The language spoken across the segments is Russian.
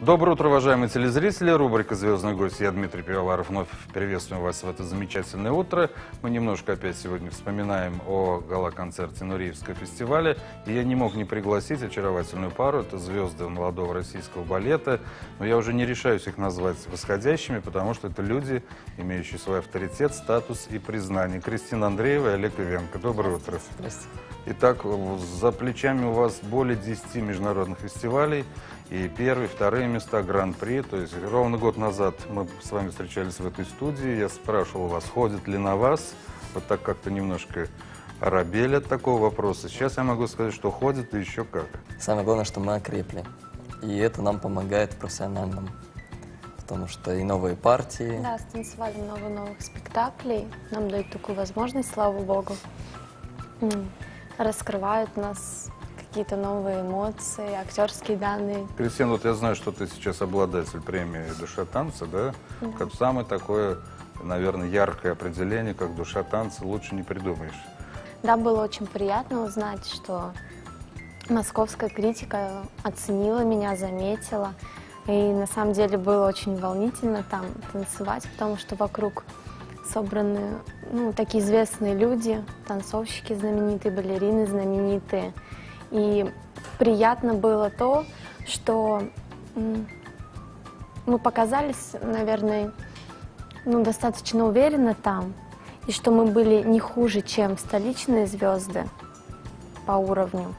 Доброе утро, уважаемые телезрители. Рубрика «Звездный гость». Я Дмитрий Пивоваров. Вновь приветствую вас в это замечательное утро. Мы немножко опять сегодня вспоминаем о гала-концерте Нуреевского фестиваля. И я не мог не пригласить очаровательную пару. Это звезды молодого российского балета. Но я уже не решаюсь их назвать восходящими, потому что это люди, имеющие свой авторитет, статус и признание. Кристина Андреева и Олег Ивенко. Доброе утро. Здравствуйте. Итак, за плечами у вас более 10 международных фестивалей. И первые, вторые места, гран-при. То есть ровно год назад мы с вами встречались в этой студии. Я спрашивал вас, ходит ли на вас. Вот так как-то немножко оробели от такого вопроса. Сейчас я могу сказать, что ходит и еще как. Самое главное, что мы окрепли. И это нам помогает в профессиональном. Потому что и новые партии. Да, станцевали много новых спектаклей. Нам дают такую возможность, слава богу. Раскрывают нас какие-то новые эмоции, актерские данные. Кристина, вот я знаю, что ты сейчас обладатель премии «Душа танца», да? Как самое такое, наверное, яркое определение, как «Душа танца», лучше не придумаешь. Да, было очень приятно узнать, что московская критика оценила меня, заметила. И на самом деле было очень волнительно там танцевать, потому что вокруг собраны такие известные люди, танцовщики знаменитые, балерины знаменитые. И приятно было то, что мы показались, наверное, достаточно уверенно там, и что мы были не хуже, чем столичные звезды по уровню,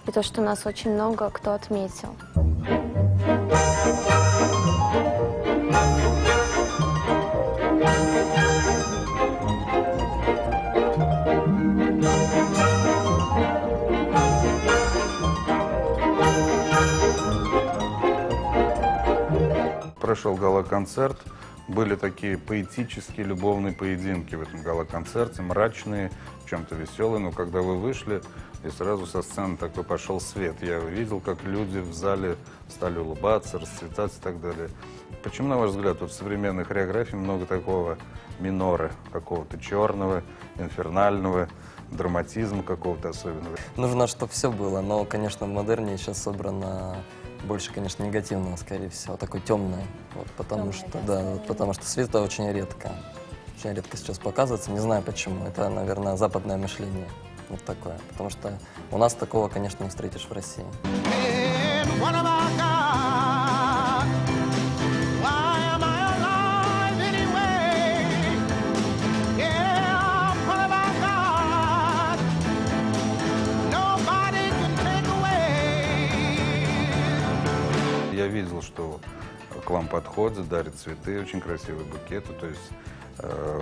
и то, что нас очень много кто отметил. Прошел гала-концерт, были такие поэтические, любовные поединки в этом гала-концерте, мрачные, в чем-то веселые, но когда вы вышли, и сразу со сцены такой пошел свет. Я увидел, как люди в зале стали улыбаться, расцветать и так далее. Почему, на ваш взгляд, вот в современной хореографии много такого минора, какого-то черного, инфернального, драматизма какого-то особенного? Нужно, чтобы все было, но, конечно, в модерне сейчас собрано больше, конечно, негативного, скорее всего, такой темное. Вот, потому что света очень редко сейчас показывается. Не знаю почему. Это, наверное, западное мышление. Вот такое. Потому что у нас такого, конечно, не встретишь в России. Я видел, что к вам подходят, дарят цветы, очень красивые букеты. То есть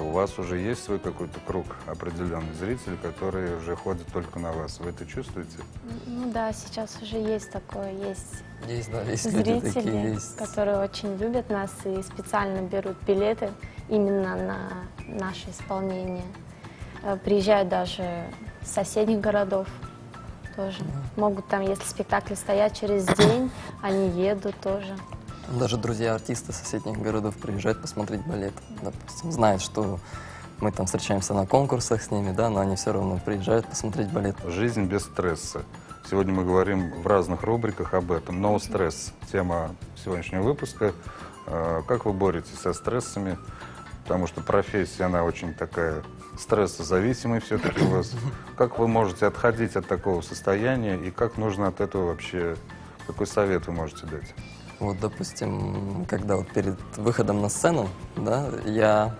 у вас уже есть свой какой-то круг определенных зрителей, которые уже ходят только на вас. Вы это чувствуете? Ну да, сейчас уже есть такое, есть Люди такие, зрители, есть. которые очень любят нас и специально берут билеты именно на наше исполнение. Приезжают даже с соседних городов тоже. Могут там, если спектакли стоят через день, они едут тоже. Даже друзья-артисты соседних городов приезжают посмотреть балет. Допустим, знают, что мы там встречаемся на конкурсах с ними, да, но они все равно приезжают посмотреть балет. Жизнь без стресса. Сегодня мы говорим в разных рубриках об этом. No стресс. Тема сегодняшнего выпуска. Как вы боретесь со стрессами? Потому что профессия, она очень такая стрессозависимая все-таки у вас. Как вы можете отходить от такого состояния и как нужно от этого вообще, какой совет вы можете дать? Вот, допустим, когда вот перед выходом на сцену, да, я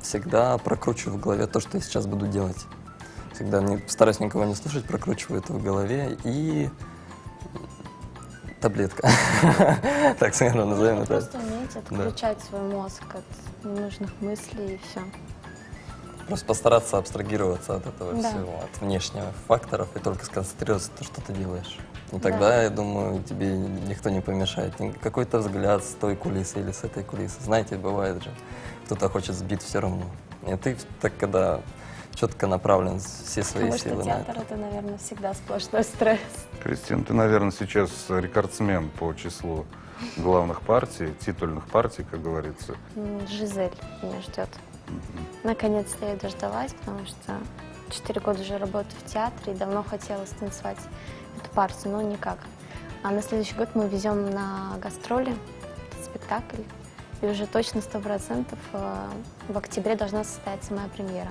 всегда прокручиваю в голове то, что я сейчас буду делать. Всегда стараюсь никого не слушать, прокручиваю это в голове и таблетка. Так, наверное, назовем это. Просто уметь отключать свой мозг от ненужных мыслей и все. Просто постараться абстрагироваться от этого Да. всего, от внешних факторов и только сконцентрироваться на том, что ты делаешь. И тогда, я думаю, тебе никто не помешает. Какой-то взгляд с той кулисы или с этой кулисы. Знаете, бывает же, кто-то хочет сбить все равно. И ты так, когда четко направлен все свои Потому силы что на театр это. это, наверное, всегда сплошной стресс. Кристина, ты, наверное, сейчас рекордсмен по числу главных партий, титульных партий, как говорится. Жизель меня ждет. Наконец-то я дождалась, потому что 4 года уже работаю в театре и давно хотела станцевать эту партию, но никак. А на следующий год мы везем на гастроли этот спектакль. И уже точно 100% в октябре должна состояться моя премьера.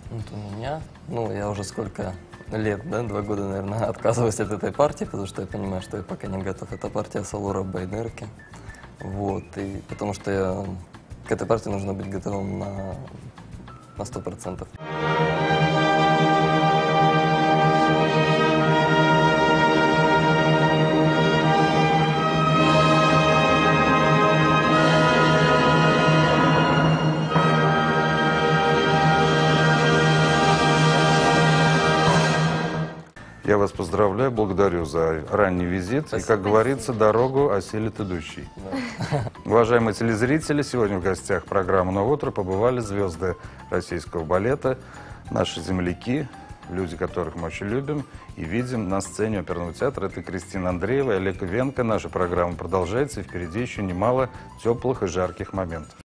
Вот у меня, ну, я уже сколько лет, да, 2 года, наверное, отказываюсь от этой партии, потому что я понимаю, что я пока не готов. Это партия Салора Байдерки. Вот, и потому что к этой партии нужно быть готовым на 100%. Я вас поздравляю, благодарю за ранний визит. И, как говорится, дорогу осилит идущий. Да. Уважаемые телезрители, сегодня в гостях программы «Новое утро» побывали звезды российского балета, наши земляки, люди, которых мы очень любим и видим на сцене оперного театра. Это Кристина Андреева и Олег Ивенко. Наша программа продолжается, и впереди еще немало теплых и жарких моментов.